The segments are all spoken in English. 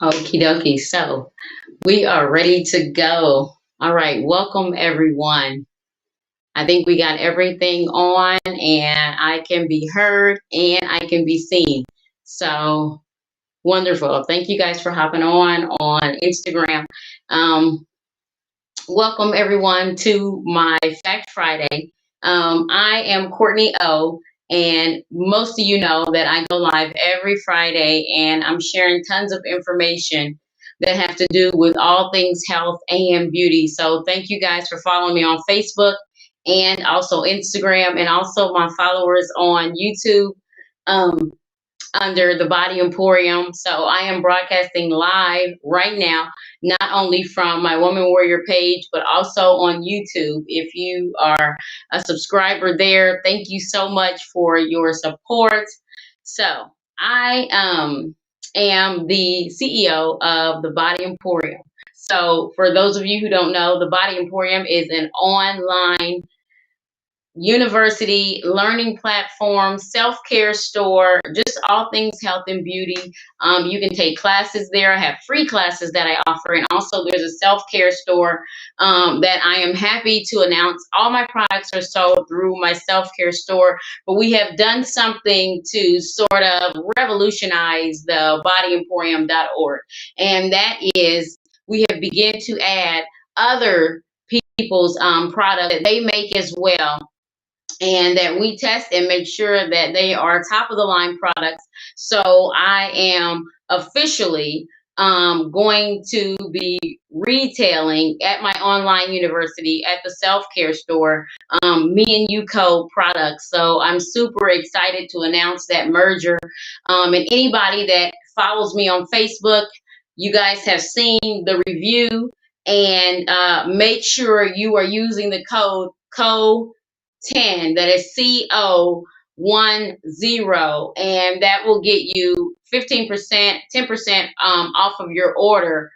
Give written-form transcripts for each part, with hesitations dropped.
Okie dokie. So we are ready to go. All right. Welcome, everyone. I think we got everything on, and I can be heard and I can be seen. So wonderful. Thank you guys for hopping on Instagram. Um, Welcome, everyone, to my Fact Friday. I am Courtney O, and most of you know that I go live every Friday, and I'm sharing tons of information that have to do with all things health and beauty. So thank you guys for following me on Facebook and also Instagram, and also my followers on YouTube. Um, Under the Body Emporium. So I am broadcasting live right now, not only from my Woman Warrior page, but also on YouTube. If you are a subscriber there, thank you so much for your support. So I am the CEO of the Body Emporium. So for those of you who don't know, the Body Emporium is an online university, learning platform, self care store, just all things health and beauty. You can take classes there. I have free classes that I offer, and also there's a self care store that I am happy to announce. All my products are sold through my self care store, but we have done something to sort of revolutionize the bodyemporium.org, and that is we have begun to add other people's products that they make as well, and that we test and make sure that they are top of the line products. So I am officially going to be retailing at my online university at the self care store, Me and You Co products. So I'm super excited to announce that merger. And anybody that follows me on Facebook, you guys have seen the review, and make sure you are using the code CO 10, that is CO10, and that will get you 15%, 10% off of your order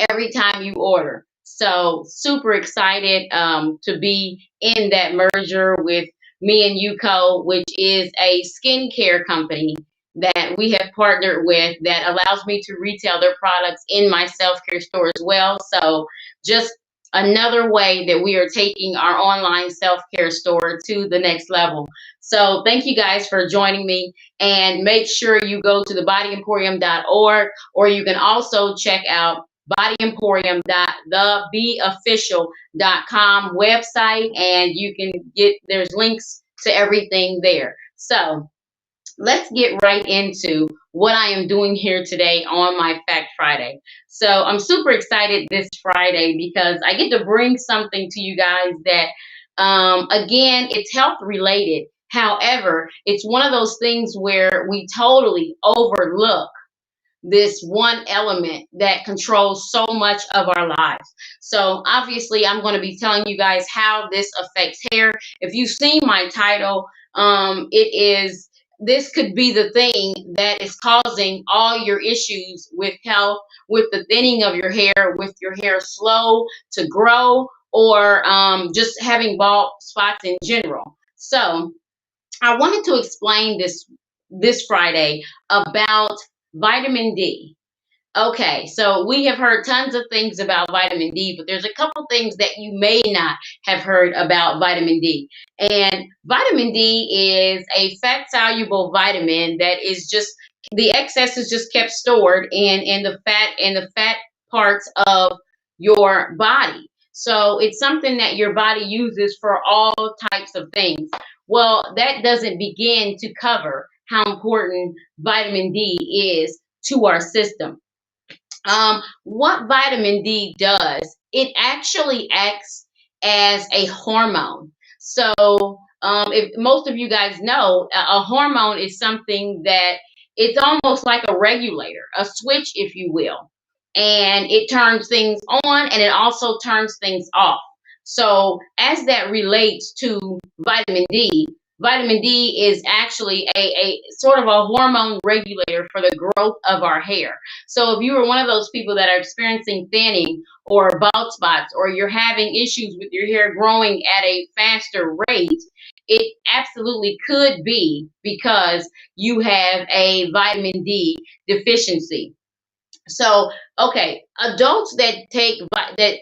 every time you order. So super excited to be in that merger with Me and You Co, which is a skincare company that we have partnered with that allows me to retail their products in my self-care store as well. So just another way that we are taking our online self-care store to the next level. So thank you guys for joining me, and make sure you go to thebodyemporium.org, or you can also check out bodyemporium.thebeofficial.com website, and you can get, there's links to everything there. So let's get right into what I am doing here today on my Fact Friday. So I'm super excited this Friday because I get to bring something to you guys that, again, it's health related. However, it's one of those things where we totally overlook this one element that controls so much of our lives. So obviously, I'm going to be telling you guys how this affects hair. If you've seen my title, it is, this could be the thing that is causing all your issues with health, with the thinning of your hair, with your hair slow to grow, or just having bald spots in general. So I wanted to explain this Friday about vitamin D. Okay, so we have heard tons of things about vitamin D, but there's a couple things that you may not have heard about vitamin D. And vitamin D is a fat soluble vitamin that is just, the excess is just kept stored in the fat parts of your body. So it's something that your body uses for all types of things. Well, that doesn't begin to cover how important vitamin D is to our system. What vitamin D does, it actually acts as a hormone. So, if most of you guys know, a hormone is something that, it's almost like a regulator, a switch, if you will. And it turns things on and it also turns things off. So, as that relates to vitamin D, vitamin D is actually a sort of a hormone regulator for the growth of our hair. So if you are one of those people that are experiencing thinning or bald spots, or you're having issues with your hair growing at a faster rate, it absolutely could be because you have a vitamin D deficiency. So, okay, adults that that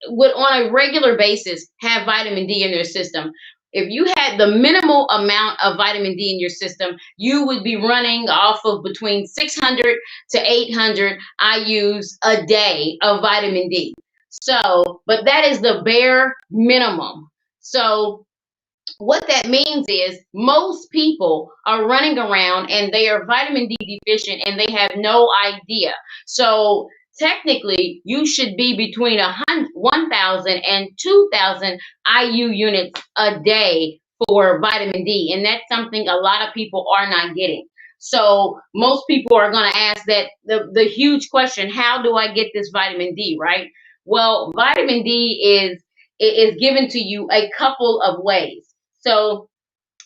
would on a regular basis have vitamin D in their system. If you had the minimal amount of vitamin D in your system, you would be running off of between 600 to 800 IU's a day of vitamin D. So, but that is the bare minimum. So, what that means is most people are running around and they are vitamin D deficient and they have no idea. So technically, you should be between 1,000 and 2,000 IU units a day for vitamin D. And that's something a lot of people are not getting. So most people are going to ask that the huge question, how do I get this vitamin D, right? Well, vitamin D is given to you a couple of ways. So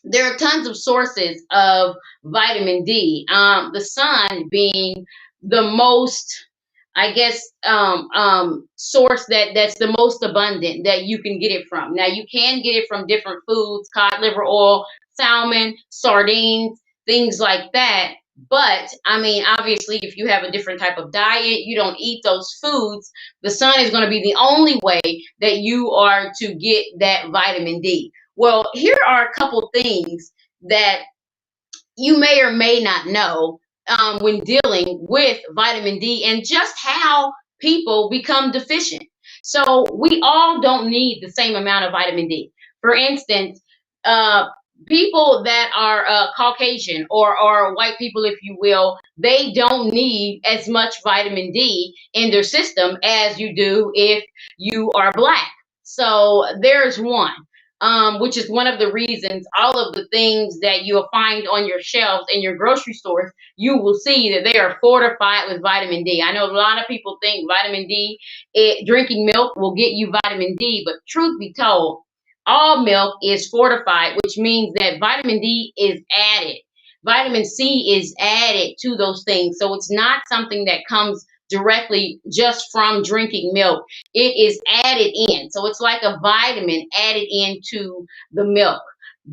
there are tons of sources of vitamin D. The sun being the most, I guess, source that's the most abundant that you can get it from. Now you can get it from different foods, cod liver oil, salmon, sardines, things like that. But I mean, obviously, if you have a different type of diet, you don't eat those foods, the sun is going to be the only way that you are to get that vitamin D. Well, here are a couple things that you may or may not know when dealing with vitamin D and just how people become deficient. So, we all don't need the same amount of vitamin D. For instance, uh, people that are Caucasian or white people, if you will, they don't need as much vitamin D in their system as you do if you are black. So, there's one which is one of the reasons all of the things that you'll find on your shelves in your grocery stores, you will see that they are fortified with vitamin D. I know a lot of people think vitamin D, drinking milk will get you vitamin D, but truth be told, all milk is fortified, which means that vitamin D is added. Vitamin C is added to those things. So it's not something that comes directly just from drinking milk. It is added in. So it's like a vitamin added into the milk.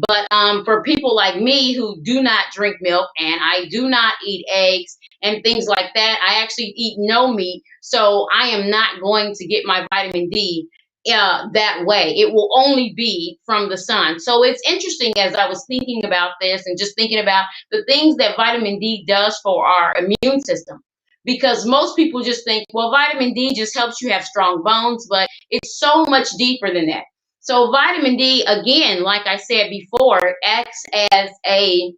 But for people like me who do not drink milk and I do not eat eggs and things like that, I actually eat no meat. So I am not going to get my vitamin D that way. It will only be from the sun. So it's interesting as I was thinking about this and just thinking about the things that vitamin D does for our immune system, because most people just think, well, vitamin D just helps you have strong bones, but it's so much deeper than that. So vitamin D, again, like I said before, acts as a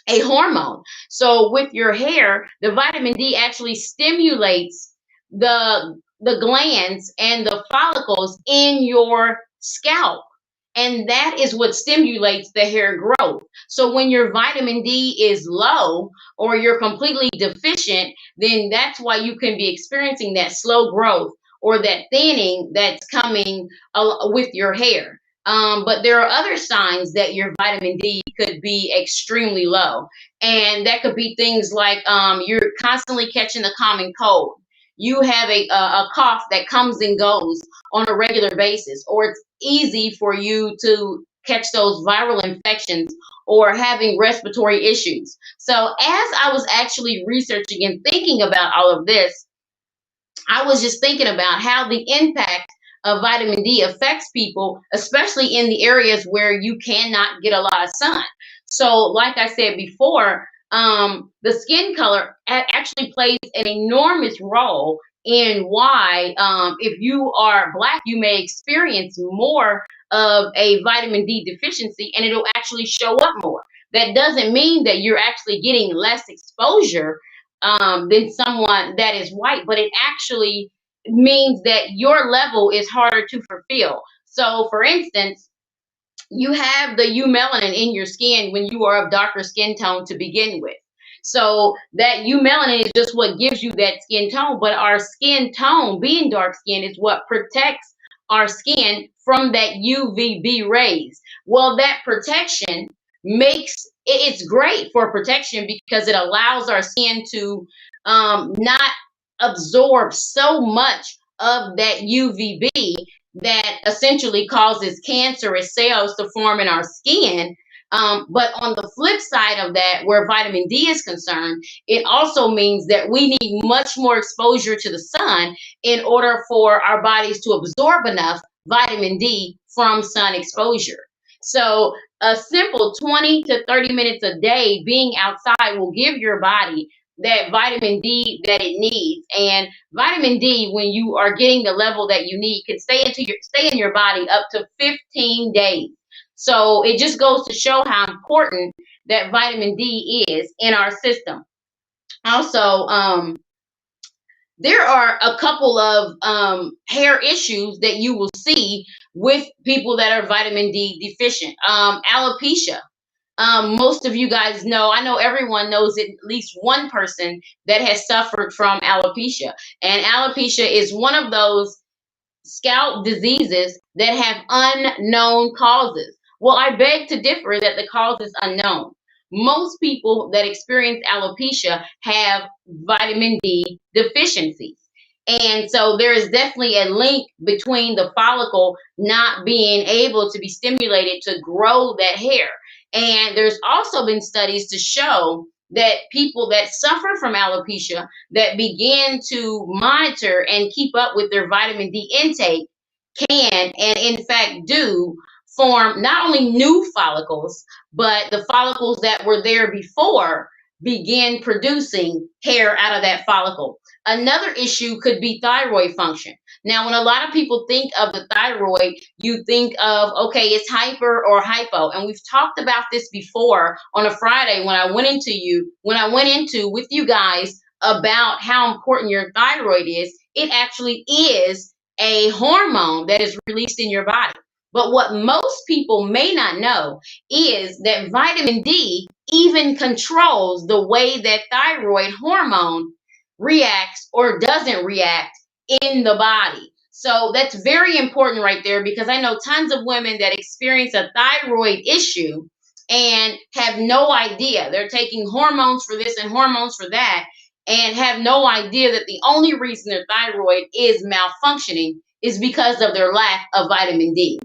hormone. So with your hair, the vitamin D actually stimulates the glands and the follicles in your scalp. And that is what stimulates the hair growth. So when your vitamin D is low or you're completely deficient, then that's why you can be experiencing that slow growth or that thinning that's coming with your hair. But there are other signs that your vitamin D could be extremely low. And that could be things like you're constantly catching the common cold. You have a cough that comes and goes on a regular basis, or it's easy for you to catch those viral infections or having respiratory issues. So, as I was actually researching and thinking about all of this, I was just thinking about how the impact of vitamin D affects people, especially in the areas where you cannot get a lot of sun. So, like I said before, the skin color actually plays an enormous role in why, if you are black, you may experience more of a vitamin D deficiency and it'll actually show up more. That doesn't mean that you're actually getting less exposure than someone that is white, but it actually means that your level is harder to fulfill. So, for instance, you have the eumelanin in your skin when you are of darker skin tone to begin with. So that eumelanin is just what gives you that skin tone, but our skin tone, being dark skin, is what protects our skin from that UVB rays. Well, that protection makes it's great for protection because it allows our skin to not absorb so much of that UVB that essentially causes cancerous cells to form in our skin. But on the flip side of that, where vitamin D is concerned, it also means that we need much more exposure to the sun in order for our bodies to absorb enough vitamin D from sun exposure. So a simple 20 to 30 minutes a day being outside will give your body that vitamin D that it needs. And vitamin D, when you are getting the level that you need, can stay in your body up to 15 days. So it just goes to show how important that vitamin D is in our system. Also, there are a couple of hair issues that you will see with people that are vitamin D deficient. Alopecia. Most of you guys know, I know everyone knows at least one person that has suffered from alopecia. And alopecia is one of those scalp diseases that have unknown causes. Well, I beg to differ that the cause is unknown. Most people that experience alopecia have vitamin D deficiencies. And so there is definitely a link between the follicle not being able to be stimulated to grow that hair. And there's also been studies to show that people that suffer from alopecia that begin to monitor and keep up with their vitamin D intake can, and in fact do, form not only new follicles, but the follicles that were there before begin producing hair out of that follicle. Another issue could be thyroid function. Now, when a lot of people think of the thyroid, you think of, okay, it's hyper or hypo. And we've talked about this before on a Friday when I went into with you guys about how important your thyroid is. It actually is a hormone that is released in your body. But what most people may not know is that vitamin D even controls the way that thyroid hormone reacts or doesn't react in the body. So that's very important right there, because I know tons of women that experience a thyroid issue and have no idea. They're taking hormones for this and hormones for that, and have no idea that the only reason their thyroid is malfunctioning is because of their lack of vitamin D.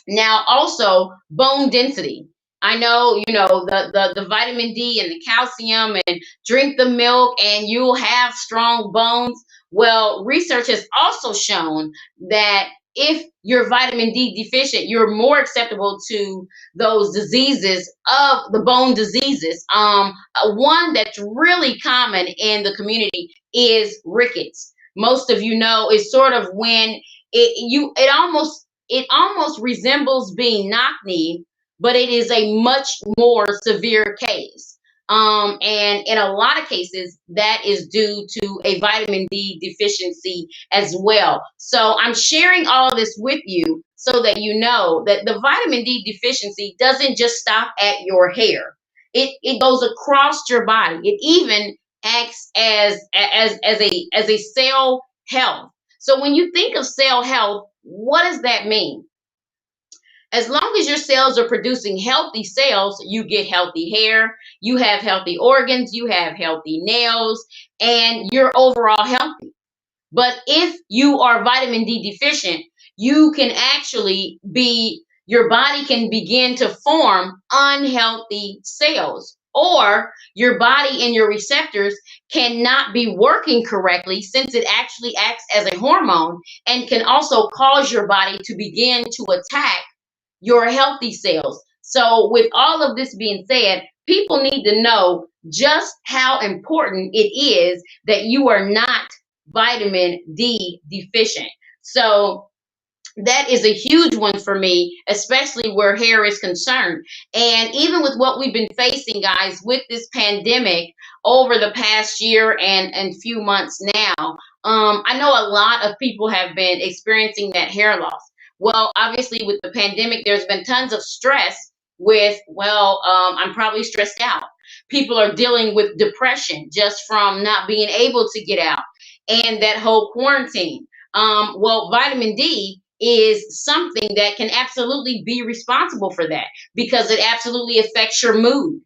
Now, also bone density. I know, the vitamin D and the calcium, and drink the milk and you'll have strong bones. Well, research has also shown that if you're vitamin D deficient, you're more acceptable to those diseases of the bone diseases. One that's really common in the community is rickets. Most of you know is sort of when it almost resembles being knock-kneed, but it is a much more severe case. And in a lot of cases, that is due to a vitamin D deficiency as well. So I'm sharing all of this with you so that you know that the vitamin D deficiency doesn't just stop at your hair. It goes across your body. It even acts as a cell health. So when you think of cell health, what does that mean? As long as your cells are producing healthy cells, you get healthy hair, you have healthy organs, you have healthy nails, and you're overall healthy. But if you are vitamin D deficient, you can actually your body can begin to form unhealthy cells, or your body and your receptors cannot be working correctly, since it actually acts as a hormone and can also cause your body to begin to attack your healthy cells. So, with all of this being said, people need to know just how important it is that you are not vitamin D deficient. So, that is a huge one for me, especially where hair is concerned. And even with what we've been facing, guys, with this pandemic over the past year and few months now, I know a lot of people have been experiencing that hair loss. Well, obviously, with the pandemic, there's been tons of stress with, I'm probably stressed out. People are dealing with depression just from not being able to get out and that whole quarantine. Vitamin D is something that can absolutely be responsible for that, because it absolutely affects your mood.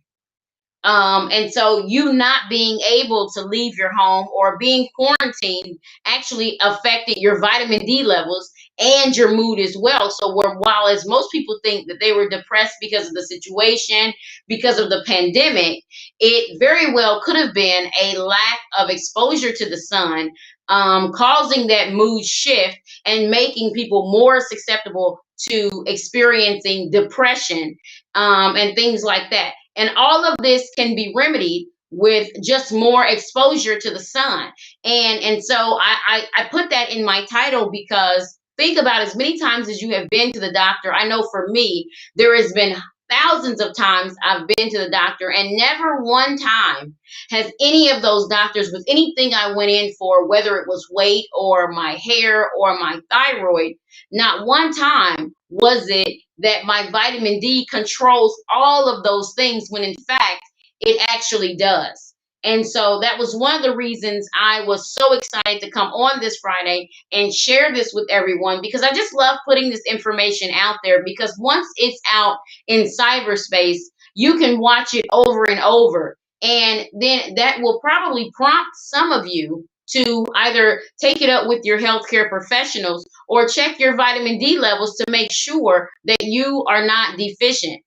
And so you not being able to leave your home or being quarantined actually affected your vitamin D levels and your mood as well. So while as most people think that they were depressed because of the situation, because of the pandemic, it very well could have been a lack of exposure to the sun, causing that mood shift and making people more susceptible to experiencing depression, and things like that. And all of this can be remedied with just more exposure to the sun. And so I put that in my title because think about as many times as you have been to the doctor. I know for me, there has been thousands of times I've been to the doctor, and never one time has any of those doctors, with anything I went in for, whether it was weight or my hair or my thyroid, not one time was it that my vitamin D controls all of those things, when in fact it actually does. And so that was one of the reasons I was so excited to come on this Friday and share this with everyone, because I just love putting this information out there, because once it's out in cyberspace, you can watch it over and over. And then that will probably prompt some of you to either take it up with your healthcare professionals or check your vitamin D levels to make sure that you are not deficient.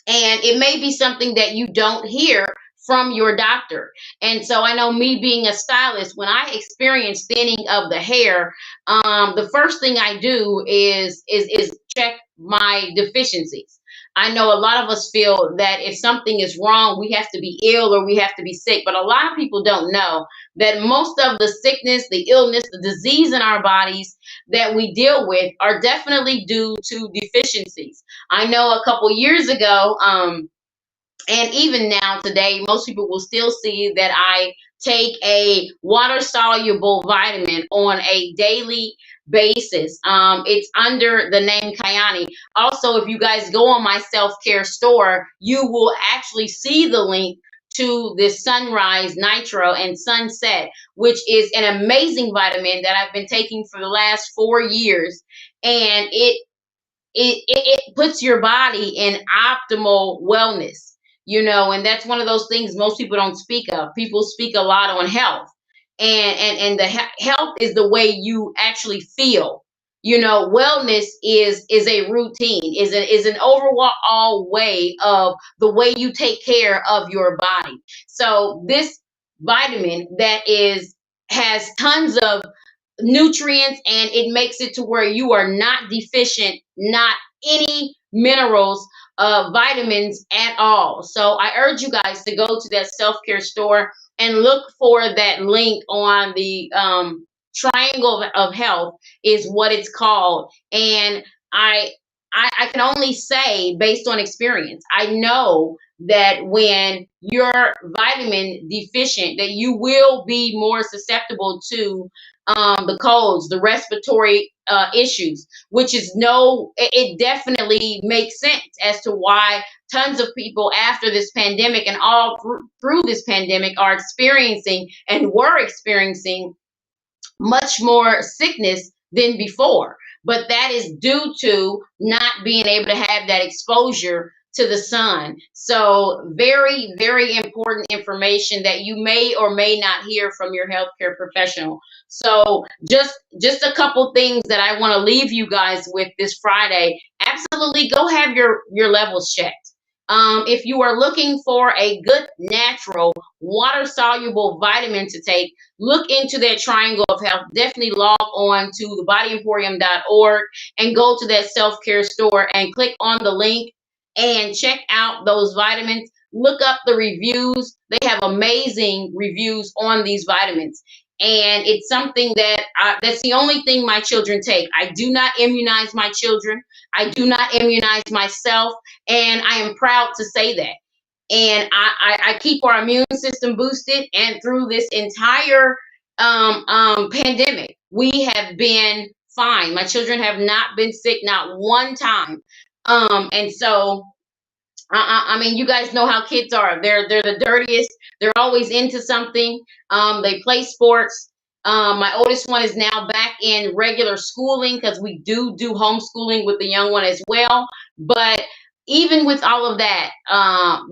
And it may be something that you don't hear from your doctor. And so I know, me being a stylist, when I experience thinning of the hair, the first thing I do is check my deficiencies. I know a lot of us feel that if something is wrong, we have to be ill or we have to be sick. But a lot of people don't know that most of the sickness, the illness, the disease in our bodies that we deal with are definitely due to deficiencies. I know a couple years ago, and even now today, most people will still see that I take a water soluble vitamin on a daily basis. It's under the name Kyani. Also, if you guys go on my self care store, you will actually see the link to this Sunrise Nitro and Sunset, which is an amazing vitamin that I've been taking for the last 4 years. And it puts your body in optimal wellness, and that's one of those things most people don't speak of. People speak a lot on health, and the health is the way you actually feel. Wellness is a routine, is an overall way of the way you take care of your body. So this vitamin that is has tons of nutrients, and it makes it to where you are not deficient, not any minerals, vitamins at all. So I urge you guys to go to that self-care store and look for that link on the triangle of health, is what it's called. And I can only say, based on experience, I know that when you're vitamin deficient, that you will be more susceptible to the colds, the respiratory issues, which is it definitely makes sense as to why tons of people after this pandemic and all through this pandemic are experiencing and were experiencing much more sickness than before. But that is due to not being able to have that exposure to the sun. So very, very important information that you may or may not hear from your healthcare professional. So just a couple things that I want to leave you guys with this Friday. Absolutely go have your levels checked. If you are looking for a good natural water soluble vitamin to take, look into that triangle of health. Definitely log on to thebodyemporium.org and go to that self-care store and click on the link and check out those vitamins. Look up the reviews. They have amazing reviews on these vitamins. And it's something that that's the only thing my children take. I do not immunize my children. I do not immunize myself. And I am proud to say that. And I keep our immune system boosted. And through this entire pandemic, we have been fine. My children have not been sick, not one time. And so I mean, you guys know how kids are. They're the dirtiest. They're always into something. They play sports. My oldest one is now back in regular schooling, because we do homeschooling with the young one as well. But even with all of that,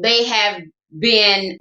they have been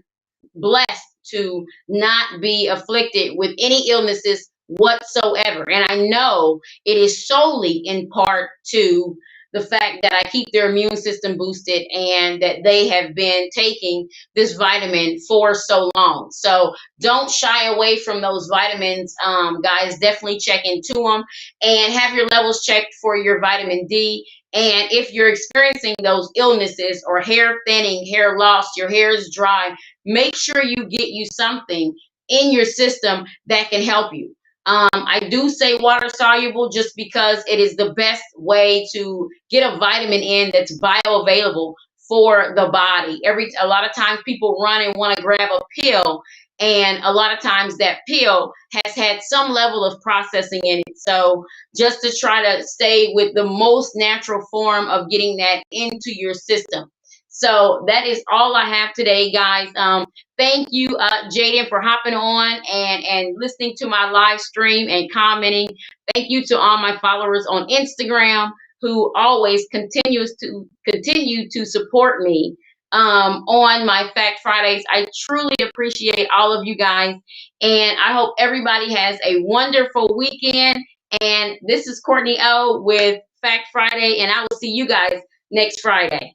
blessed to not be afflicted with any illnesses whatsoever. And I know it is solely in part to the fact that I keep their immune system boosted and that they have been taking this vitamin for so long. So don't shy away from those vitamins, guys. Definitely check into them and have your levels checked for your vitamin D. And if you're experiencing those illnesses or hair thinning, hair loss, your hair is dry, make sure you get you something in your system that can help you. I do say water soluble just because it is the best way to get a vitamin in that's bioavailable for the body. A lot of times people run and want to grab a pill, and a lot of times that pill has had some level of processing in it. So just to try to stay with the most natural form of getting that into your system. So that is all I have today, guys. Thank you, Jaden, for hopping on and listening to my live stream and commenting. Thank you to all my followers on Instagram who always continue to support me on my Fact Fridays. I truly appreciate all of you guys, and I hope everybody has a wonderful weekend. And this is Courtney O with Fact Friday, and I will see you guys next Friday.